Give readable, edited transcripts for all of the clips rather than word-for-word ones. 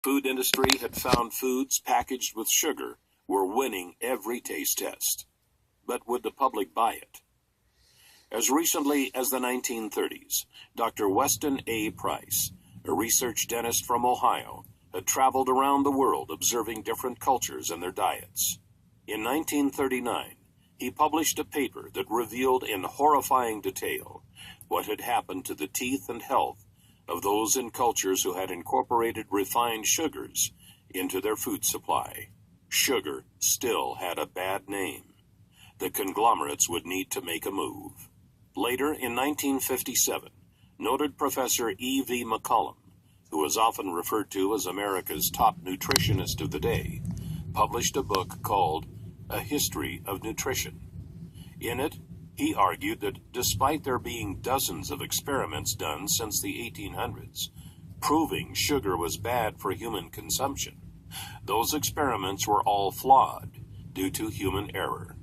Food industry had found foods packaged with sugar were winning every taste test. But would the public buy it? As recently as the 1930s, Dr. Weston A. Price, a research dentist from Ohio, had traveled around the world observing different cultures and their diets. In 1939, he published a paper that revealed in horrifying detail what had happened to the teeth and health of those in cultures who had incorporated refined sugars into their food supply. Sugar still had a bad name. The conglomerates would need to make a move. Later, in 1957, noted Professor E.V. McCollum, who is often referred to as America's top nutritionist of the day, published a book called A History of Nutrition. In it, he argued that despite there being dozens of experiments done since the 1800s, proving sugar was bad for human consumption, those experiments were all flawed due to human error.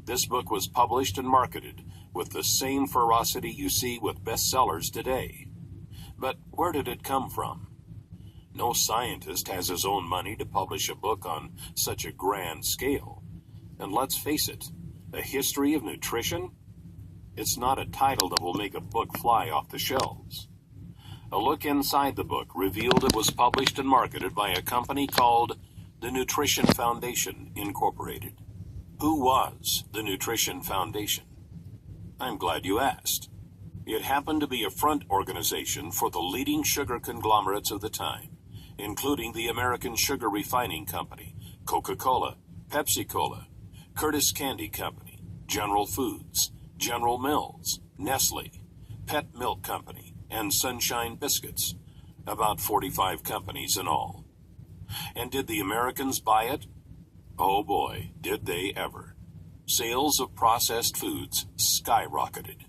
This book was published and marketed with the same ferocity you see with bestsellers today. But where did it come from? No scientist has his own money to publish a book on such a grand scale. And let's face it, A History of Nutrition? It's not a title that will make a book fly off the shelves. A look inside the book revealed it was published and marketed by a company called the Nutrition Foundation, Incorporated. Who was the Nutrition Foundation? I'm glad you asked. It happened to be a front organization for the leading sugar conglomerates of the time, including the American Sugar Refining Company, Coca-Cola, Pepsi-Cola, Curtis Candy Company, General Foods, General Mills, Nestle, Pet Milk Company, and Sunshine Biscuits, about 45 companies in all. And did the Americans buy it? Oh boy, did they ever. Sales of processed foods skyrocketed.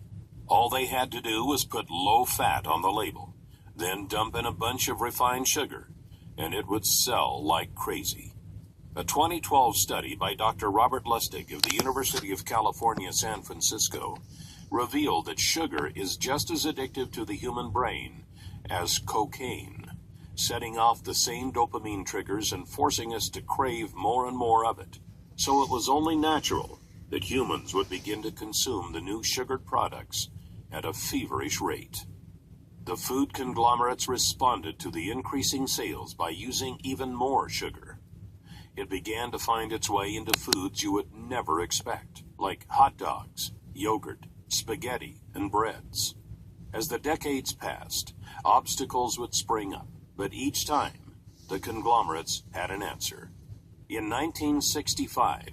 All they had to do was put low fat on the label, then dump in a bunch of refined sugar, and it would sell like crazy. A 2012 study by Dr. Robert Lustig of the University of California, San Francisco, revealed that sugar is just as addictive to the human brain as cocaine, setting off the same dopamine triggers and forcing us to crave more and more of it. So it was only natural that humans would begin to consume the new sugared products at a feverish rate. The food conglomerates responded to the increasing sales by using even more sugar. It began to find its way into foods you would never expect, like hot dogs, yogurt, spaghetti, and breads. As the decades passed, obstacles would spring up, but each time, the conglomerates had an answer. In 1965,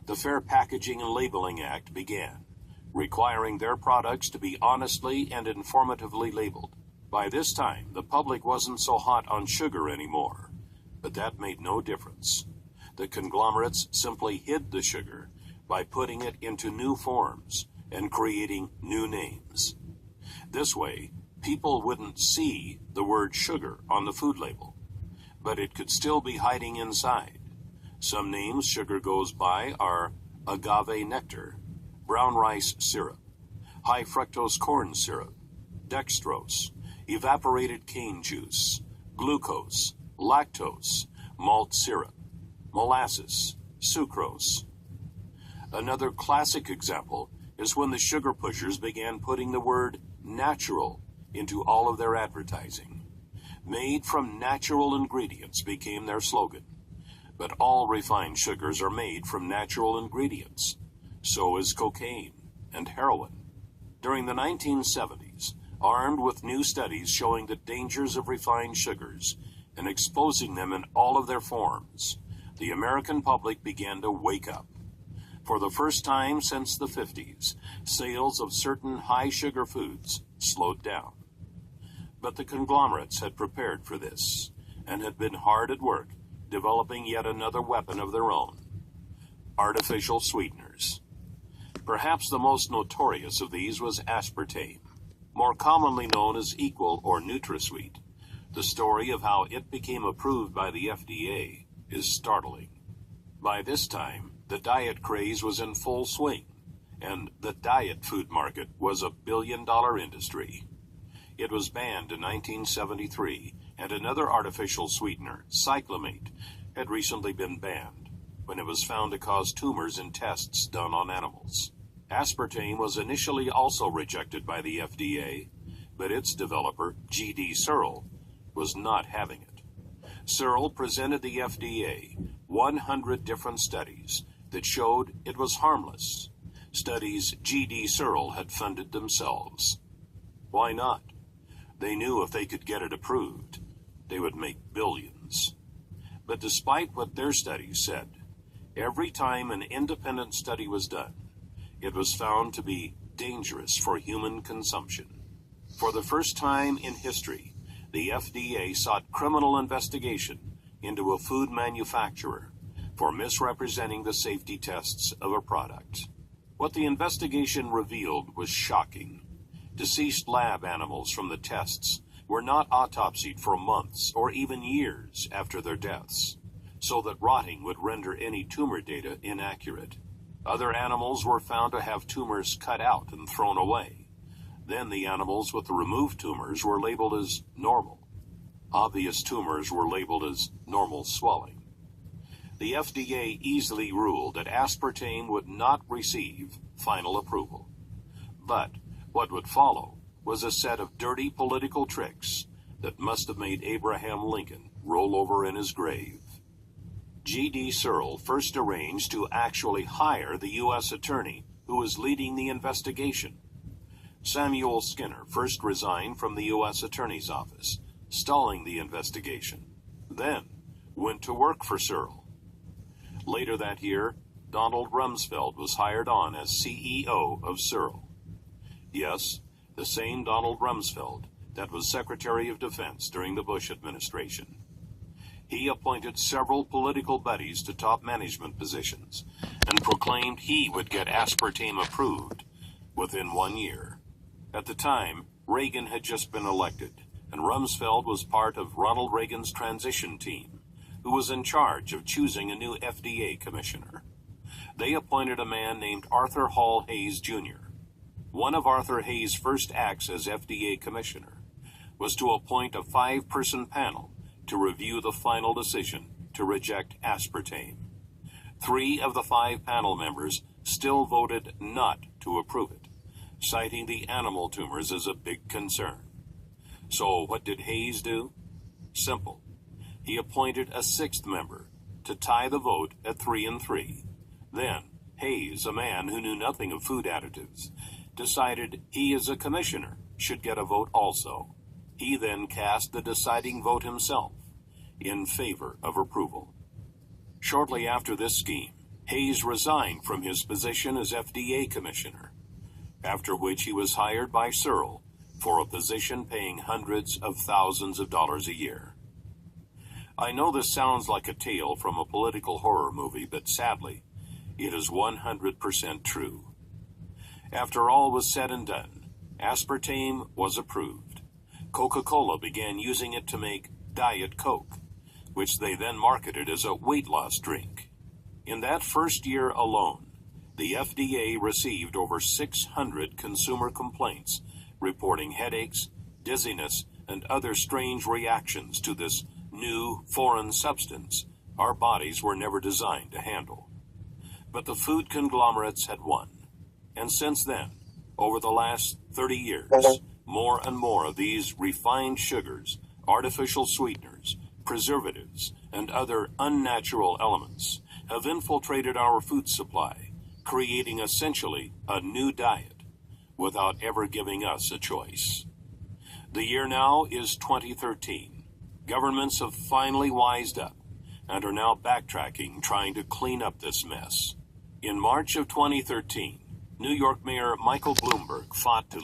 the Fair Packaging and Labeling Act began, requiring their products to be honestly and informatively labeled. By this time, the public wasn't so hot on sugar anymore, but that made no difference. The conglomerates simply hid the sugar by putting it into new forms and creating new names. This way, people wouldn't see the word sugar on the food label, but it could still be hiding inside. Some names sugar goes by are agave nectar, brown rice syrup, high fructose corn syrup, dextrose, evaporated cane juice, glucose, lactose, malt syrup, molasses, sucrose. Another classic example is when the sugar pushers began putting the word natural into all of their advertising. Made from natural ingredients became their slogan. But all refined sugars are made from natural ingredients. So is cocaine and heroin. During the 1970s, armed with new studies showing the dangers of refined sugars and exposing them in all of their forms, the American public began to wake up. For the first time since the 50s, sales of certain high-sugar foods slowed down. But the conglomerates had prepared for this and had been hard at work developing yet another weapon of their own: artificial sweeteners. Perhaps the most notorious of these was aspartame, more commonly known as Equal or NutraSweet. The story of how it became approved by the FDA is startling. By this time, the diet craze was in full swing, and the diet food market was a billion-dollar industry. It was banned in 1973 and another artificial sweetener, cyclamate, had recently been banned when it was found to cause tumors in tests done on animals. Aspartame was initially also rejected by the FDA, but its developer, G.D. Searle, was not having it. Searle presented the FDA 100 different studies that showed it was harmless, studies G.D. Searle had funded themselves. Why not? They knew if they could get it approved, they would make billions. But despite what their studies said, every time an independent study was done, it was found to be dangerous for human consumption. For the first time in history, the FDA sought criminal investigation into a food manufacturer for misrepresenting the safety tests of a product. What the investigation revealed was shocking. Deceased lab animals from the tests were not autopsied for months or even years after their deaths, so that rotting would render any tumor data inaccurate. Other animals were found to have tumors cut out and thrown away. Then the animals with the removed tumors were labeled as normal. Obvious tumors were labeled as normal swelling. The FDA easily ruled that aspartame would not receive final approval. But what would follow was a set of dirty political tricks that must have made Abraham Lincoln roll over in his grave. G.D. Searle first arranged to actually hire the U.S. attorney who was leading the investigation. Samuel Skinner first resigned from the U.S. attorney's office, stalling the investigation, then went to work for Searle. Later that year, Donald Rumsfeld was hired on as CEO of Searle. Yes, the same Donald Rumsfeld that was Secretary of Defense during the Bush administration. He appointed several political buddies to top management positions and proclaimed he would get aspartame approved within 1 year. At the time, Reagan had just been elected, and Rumsfeld was part of Ronald Reagan's transition team, who was in charge of choosing a new FDA commissioner. They appointed a man named Arthur Hall Hayes, Jr. One of Arthur Hayes' first acts as FDA commissioner was to appoint a 5-person panel to review the final decision to reject aspartame. 3 of the 5 panel members still voted not to approve it, citing the animal tumors as a big concern. So what did Hayes do? Simple. He appointed a 6th member to tie the vote at 3-3. Then Hayes, a man who knew nothing of food additives, decided he as a commissioner should get a vote also. He then cast the deciding vote himself in favor of approval. Shortly after this scheme, Hayes resigned from his position as FDA commissioner, after which he was hired by Searle for a position paying hundreds of thousands of dollars a year. I know this sounds like a tale from a political horror movie, but sadly, it is 100% true. After all was said and done, aspartame was approved. Coca-Cola began using it to make Diet Coke, which they then marketed as a weight loss drink. In that first year alone, the FDA received over 600 consumer complaints reporting headaches, dizziness, and other strange reactions to this new foreign substance our bodies were never designed to handle. But the food conglomerates had won. And since then, over the last 30 years, more and more of these refined sugars, artificial sweeteners, preservatives, and other unnatural elements have infiltrated our food supply, creating essentially a new diet without ever giving us a choice. The year now is 2013. Governments have finally wised up and are now backtracking, trying to clean up this mess. In March of 2013, New York Mayor Michael Bloomberg fought to